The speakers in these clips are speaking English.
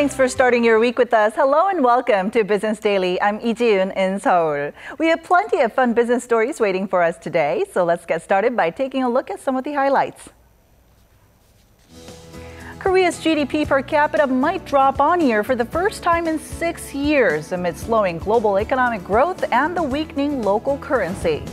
Thanks for starting your week with us. Hello and welcome to Business Daily. I'm Lee in Seoul. We have plenty of fun business stories waiting for us today, so let's get started by taking a look at some of the highlights. Korea's GDP per capita might drop on year for the first time in 6 years amid slowing global economic growth and the weakening local currency.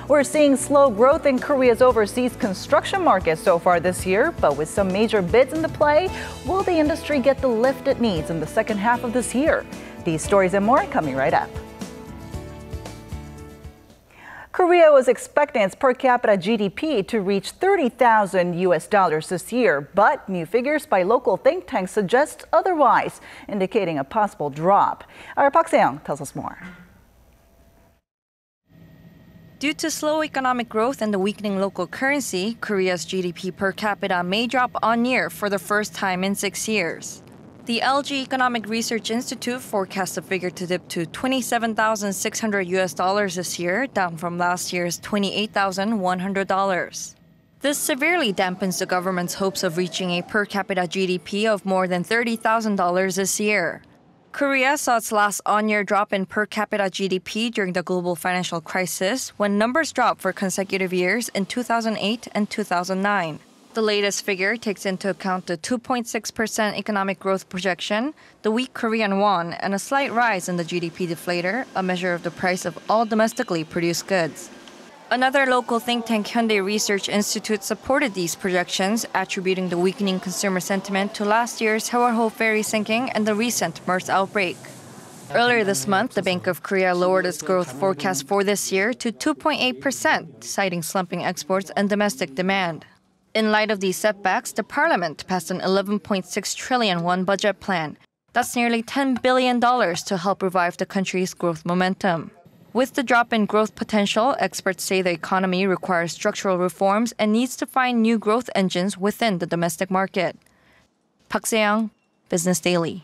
We're seeing slow growth in Korea's overseas construction market so far this year, but with some major bids in the play, will the industry get the lift it needs in the second half of this year? These stories and more coming right up. Korea was expecting its per capita GDP to reach $30,000 this year, but new figures by local think tanks suggest otherwise, indicating a possible drop. Our Park Se-young tells us more. Due to slow economic growth and the weakening local currency, Korea's GDP per capita may drop on year for the first time in 6 years. The LG Economic Research Institute forecasts the figure to dip to $27,600 this year, down from last year's $28,100. This severely dampens the government's hopes of reaching a per capita GDP of more than $30,000 this year. Korea saw its last on-year drop in per capita GDP during the global financial crisis, when numbers dropped for consecutive years in 2008 and 2009. The latest figure takes into account the 2.6% economic growth projection, the weak Korean won, and a slight rise in the GDP deflator, a measure of the price of all domestically produced goods. Another local think tank, Hyundai Research Institute, supported these projections, attributing the weakening consumer sentiment to last year's Sewol-ho ferry sinking and the recent MERS outbreak. Earlier this month, the Bank of Korea lowered its growth forecast for this year to 2.8%, citing slumping exports and domestic demand. In light of these setbacks, the parliament passed an 11.6 trillion won budget plan. That's nearly $10 billion to help revive the country's growth momentum. With the drop in growth potential, experts say the economy requires structural reforms and needs to find new growth engines within the domestic market. Park Se-young, Business Daily.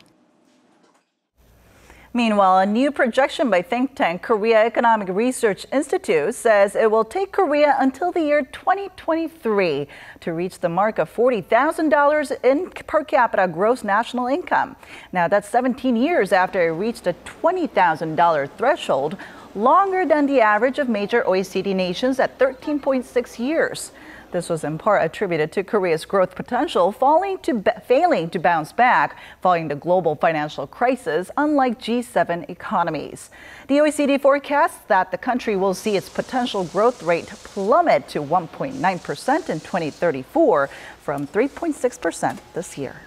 Meanwhile, a new projection by think tank Korea Economic Research Institute says it will take Korea until the year 2023 to reach the mark of $40,000 in per capita gross national income. Now, that's 17 years after it reached a $20,000 threshold, longer than the average of major OECD nations at 13.6 years. This was in part attributed to Korea's growth potential failing to bounce back following the global financial crisis, unlike G7 economies. The OECD forecasts that the country will see its potential growth rate plummet to 1.9% in 2034 from 3.6% this year.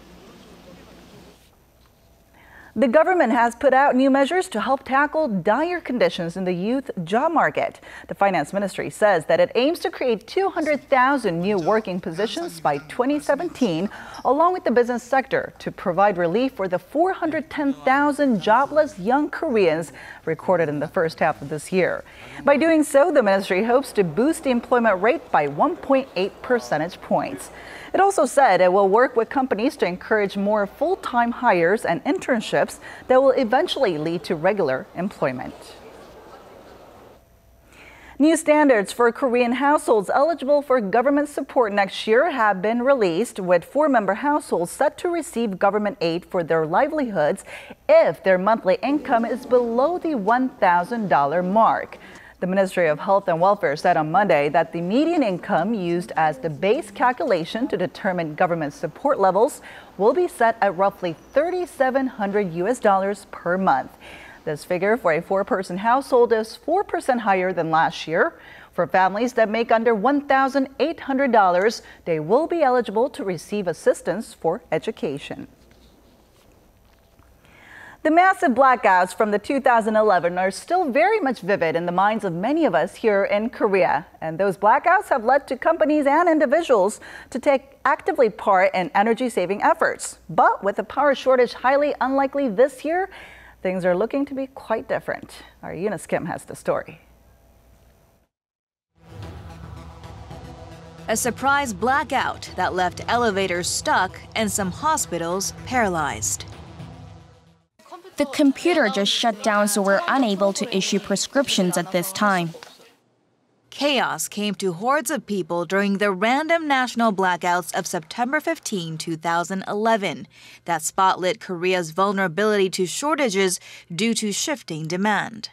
The government has put out new measures to help tackle dire conditions in the youth job market. The finance ministry says that it aims to create 200,000 new working positions by 2017, along with the business sector, to provide relief for the 410,000 jobless young Koreans recorded in the first half of this year. By doing so, the ministry hopes to boost the employment rate by 1.8 percentage points. It also said it will work with companies to encourage more full-time hires and internships that will eventually lead to regular employment. New standards for Korean households eligible for government support next year have been released, with 4-member households set to receive government aid for their livelihoods if their monthly income is below the $1,000 mark. The Ministry of Health and Welfare said on Monday that the median income used as the base calculation to determine government support levels will be set at roughly $3,700 per month. This figure for a 4-person household is 4% higher than last year. For families that make under $1,800, they will be eligible to receive assistance for education. The massive blackouts from the 2011 are still very much vivid in the minds of many of us here in Korea. And those blackouts have led to companies and individuals to take actively part in energy-saving efforts. But with the power shortage highly unlikely this year, things are looking to be quite different. Our Eunice Kim has the story. A surprise blackout that left elevators stuck and some hospitals paralyzed. The computer just shut down, so we're unable to issue prescriptions at this time. Chaos came to hordes of people during the random national blackouts of September 15, 2011, that spotlit Korea's vulnerability to shortages due to shifting demand.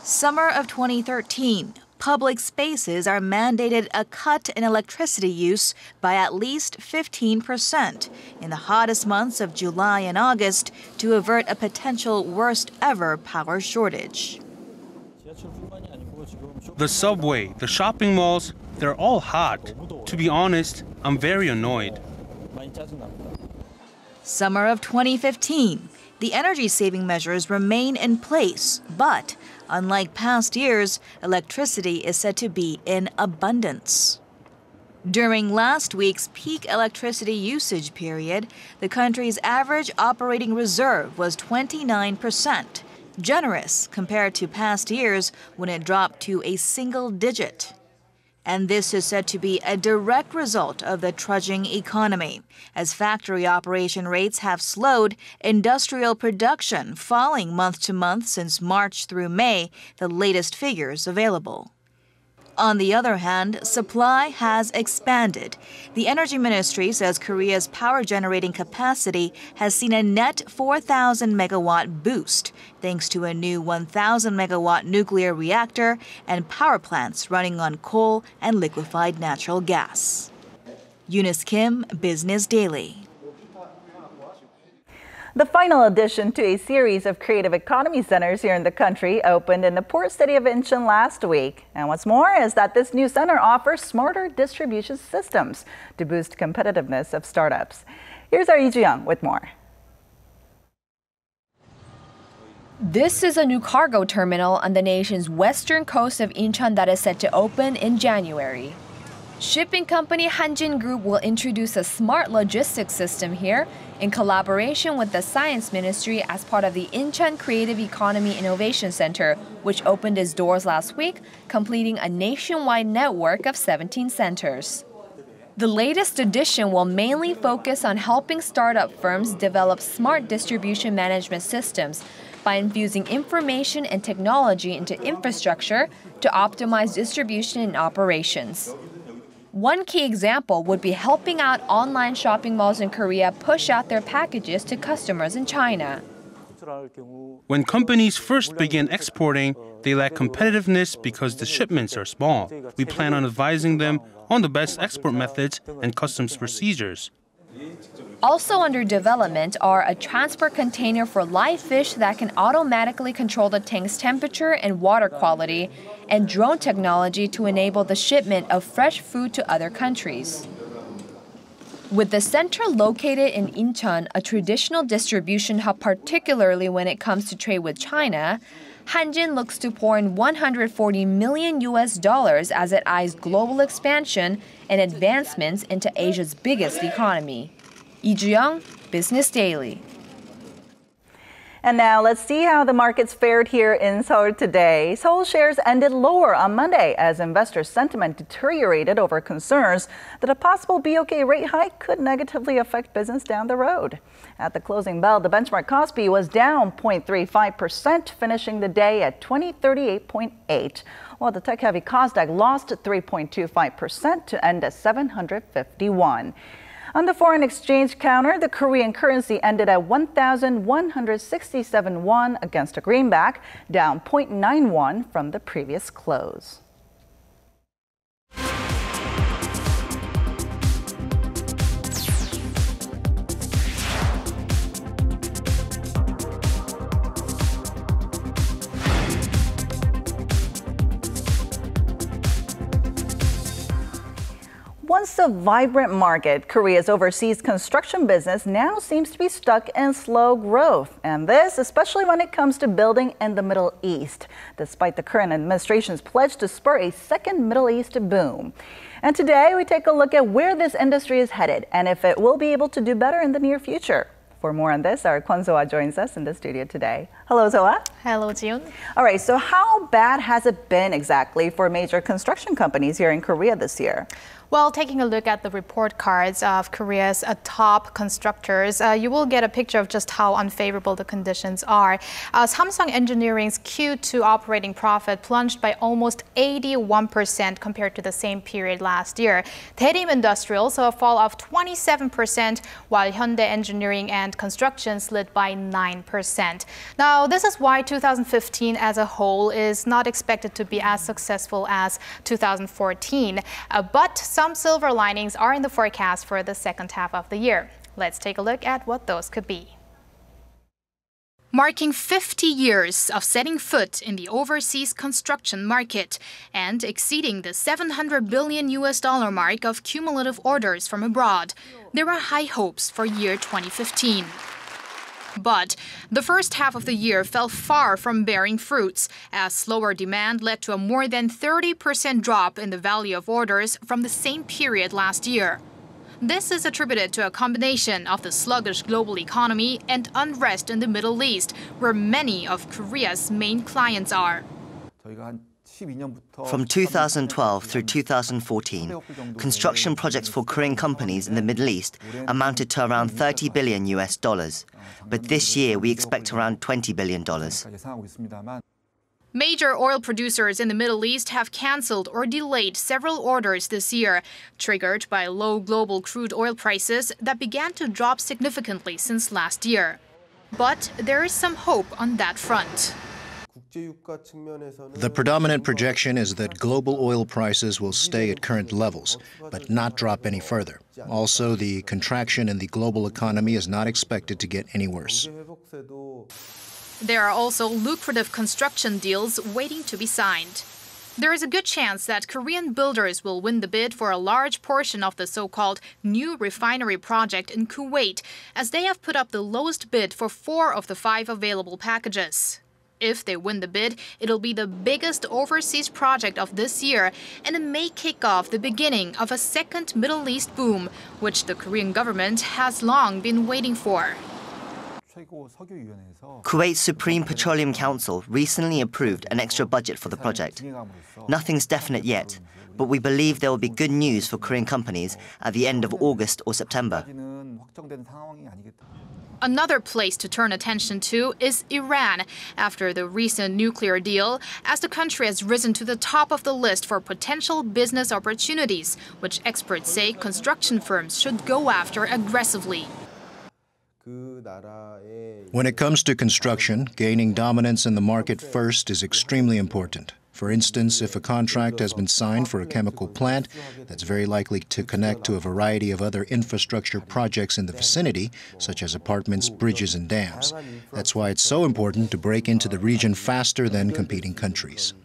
Summer of 2013, public spaces are mandated a cut in electricity use by at least 15% in the hottest months of July and August to avert a potential worst-ever power shortage. The subway, the shopping malls, they're all hot. To be honest, I'm very annoyed. Summer of 2015. The energy-saving measures remain in place, but unlike past years, electricity is said to be in abundance. During last week's peak electricity usage period, the country's average operating reserve was 29%, generous compared to past years when it dropped to a single digit. And this is said to be a direct result of the trudging economy, as factory operation rates have slowed, industrial production falling month to month since March through May, the latest figures available. On the other hand, supply has expanded. The Energy Ministry says Korea's power generating capacity has seen a net 4,000 megawatt boost, thanks to a new 1,000 megawatt nuclear reactor and power plants running on coal and liquefied natural gas. Eunice Kim, Business Daily. The final addition to a series of creative economy centers here in the country opened in the port city of Incheon last week. And what's more is that this new center offers smarter distribution systems to boost competitiveness of startups. Here's our Lee Ju-young with more. This is a new cargo terminal on the nation's western coast of Incheon that is set to open in January. Shipping company Hanjin Group will introduce a smart logistics system here in collaboration with the Science Ministry as part of the Incheon Creative Economy Innovation Center, which opened its doors last week, completing a nationwide network of 17 centers. The latest edition will mainly focus on helping startup firms develop smart distribution management systems by infusing information and technology into infrastructure to optimize distribution and operations. One key example would be helping out online shopping malls in Korea push out their packages to customers in China. When companies first begin exporting, they lack competitiveness because the shipments are small. We plan on advising them on the best export methods and customs procedures. Also under development are a transport container for live fish that can automatically control the tank's temperature and water quality, and drone technology to enable the shipment of fresh food to other countries. With the center located in Incheon, a traditional distribution hub particularly when it comes to trade with China, Hanjin looks to pour in $140 million as it eyes global expansion and advancements into Asia's biggest economy. Lee Ju-young, Business Daily. And now let's see how the markets fared here in Seoul today. Seoul shares ended lower on Monday as investor sentiment deteriorated over concerns that a possible BOK rate hike could negatively affect business down the road. At the closing bell, the benchmark Kospi was down 0.35%, finishing the day at 2038.8, while the tech-heavy Kosdaq lost 3.25% to end at 751. On the foreign exchange counter, the Korean currency ended at 1,167 won against a greenback, down 0.91 from the previous close. Once a vibrant market, Korea's overseas construction business now seems to be stuck in slow growth. And this, especially when it comes to building in the Middle East, despite the current administration's pledge to spur a second Middle East boom. And today, we take a look at where this industry is headed and if it will be able to do better in the near future. For more on this, our Kwon So-ah joins us in the studio today. Hello, Zoa. Hello, Jiun. All right, so how bad has it been exactly for major construction companies here in Korea this year? Well, taking a look at the report cards of Korea's top constructors, you will get a picture of just how unfavorable the conditions are. Samsung Engineering's Q2 operating profit plunged by almost 81% compared to the same period last year. Daerim Industrial saw a fall of 27%, while Hyundai Engineering and Construction slid by 9%. Now, this is why 2015 as a whole is not expected to be as successful as 2014. But some silver linings are in the forecast for the second half of the year. Let's take a look at what those could be. Marking 50 years of setting foot in the overseas construction market and exceeding the $700 billion mark of cumulative orders from abroad, there are high hopes for year 2015. But the first half of the year fell far from bearing fruits, as slower demand led to a more than 30% drop in the value of orders from the same period last year. This is attributed to a combination of the sluggish global economy and unrest in the Middle East, where many of Korea's main clients are. From 2012 through 2014, construction projects for Korean companies in the Middle East amounted to around $30 billion. But this year we expect around $20 billion. Major oil producers in the Middle East have cancelled or delayed several orders this year, triggered by low global crude oil prices that began to drop significantly since last year. But there is some hope on that front. The predominant projection is that global oil prices will stay at current levels, but not drop any further. Also, the contraction in the global economy is not expected to get any worse. There are also lucrative construction deals waiting to be signed. There is a good chance that Korean builders will win the bid for a large portion of the so-called new refinery project in Kuwait, as they have put up the lowest bid for 4 of the 5 available packages. If they win the bid, it'll be the biggest overseas project of this year, and it may kick off the beginning of a second Middle East boom, which the Korean government has long been waiting for. Kuwait's Supreme Petroleum Council recently approved an extra budget for the project. Nothing's definite yet, but we believe there will be good news for Korean companies at the end of August or September. Another place to turn attention to is Iran, after the recent nuclear deal, as the country has risen to the top of the list for potential business opportunities, which experts say construction firms should go after aggressively. When it comes to construction, gaining dominance in the market first is extremely important. For instance, if a contract has been signed for a chemical plant, that's very likely to connect to a variety of other infrastructure projects in the vicinity, such as apartments, bridges, and dams. That's why it's so important to break into the region faster than competing countries.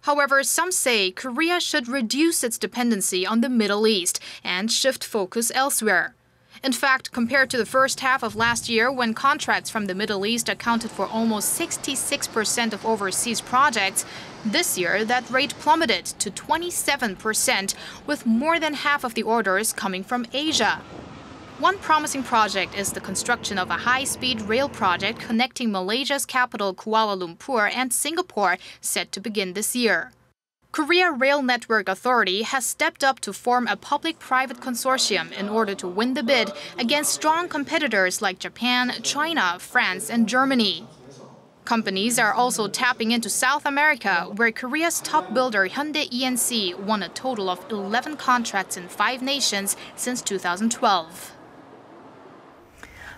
However, some say Korea should reduce its dependency on the Middle East and shift focus elsewhere. In fact, compared to the first half of last year, when contracts from the Middle East accounted for almost 66% of overseas projects, this year that rate plummeted to 27%, with more than half of the orders coming from Asia. One promising project is the construction of a high-speed rail project connecting Malaysia's capital Kuala Lumpur and Singapore, set to begin this year. Korea Rail Network Authority has stepped up to form a public-private consortium in order to win the bid against strong competitors like Japan, China, France, and Germany. Companies are also tapping into South America, where Korea's top builder Hyundai E&C won a total of 11 contracts in 5 nations since 2012.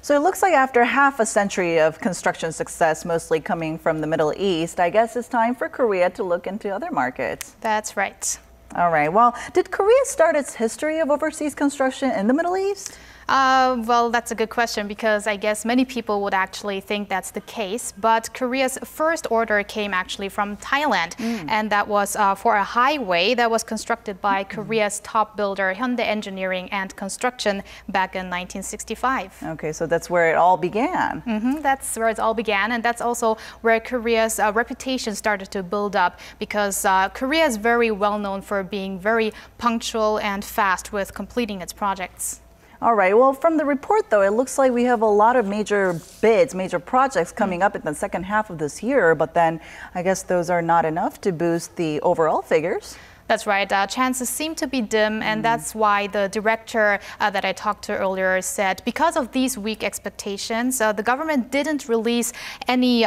So it looks like after half a century of construction success, mostly coming from the Middle East, I guess it's time for Korea to look into other markets. That's right. All right. Well, did Korea start its history of overseas construction in the Middle East? Well, that's a good question, because I guess many people would actually think that's the case. But Korea's first order came actually from Thailand, and that was for a highway that was constructed by Korea's top builder Hyundai Engineering and Construction back in 1965. Okay, so that's where it all began. That's where it all began, and that's also where Korea's reputation started to build up, because Korea is very well known for being very punctual and fast with completing its projects. All right. Well, from the report, though, it looks like we have a lot of major bids, major projects coming up in the second half of this year. But then I guess those are not enough to boost the overall figures. That's right. Chances seem to be dim, and that's why the director that I talked to earlier said because of these weak expectations, the government didn't release any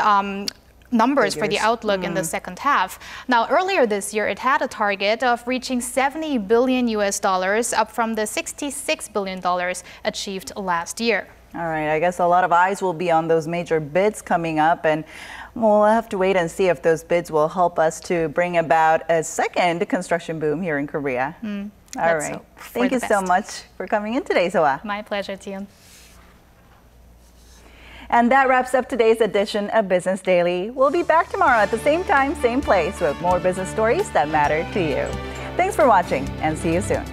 numbers for the outlook in the second half. Now, earlier this year, it had a target of reaching $70 billion up from the $66 billion achieved last year. All right, I guess a lot of eyes will be on those major bids coming up, and we'll have to wait and see if those bids will help us to bring about a second construction boom here in Korea. All right. Thank you so much for coming in today, Soa. My pleasure, Tian. And that wraps up today's edition of Business Daily. We'll be back tomorrow at the same time, same place with more business stories that matter to you. Thanks for watching and see you soon.